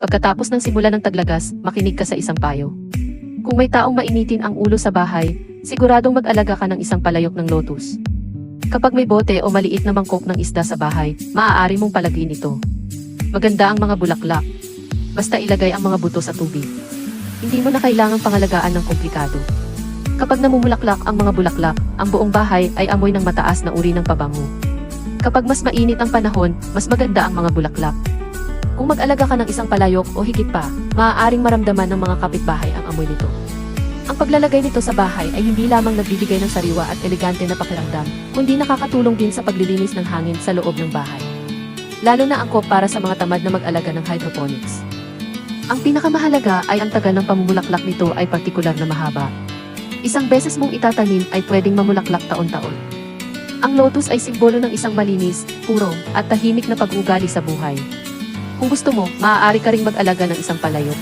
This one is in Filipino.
Pagkatapos ng simula ng taglagas, makinig ka sa isang payo. Kung may taong mainitin ang ulo sa bahay, siguradong mag-alaga ka ng isang palayok ng lotus. Kapag may bote o maliit na mangkok ng isda sa bahay, maaari mong palagyin ito. Maganda ang mga bulaklak. Basta ilagay ang mga buto sa tubig. Hindi mo na kailangang pangalagaan ng komplikado. Kapag namumulaklak ang mga bulaklak, ang buong bahay ay amoy ng mataas na uri ng pabango. Kapag mas mainit ang panahon, mas maganda ang mga bulaklak. Kung mag-alaga ka ng isang palayok o higit pa, maaaring maramdaman ng mga kapitbahay ang amoy nito. Ang paglalagay nito sa bahay ay hindi lamang nagbibigay ng sariwa at elegante na pakiramdam, kundi nakakatulong din sa paglilinis ng hangin sa loob ng bahay. Lalo na angkop para sa mga tamad na mag-alaga ng hydroponics. Ang pinakamahalaga ay ang tagal ng pamumulaklak nito ay partikular na mahaba. Isang beses mong itatanim ay pwedeng mamulaklak taon-taon. Ang lotus ay simbolo ng isang malinis, purong, at tahimik na pag-uugali sa buhay. Kung gusto mo, maaari ka ring mag-alaga ng isang palayok.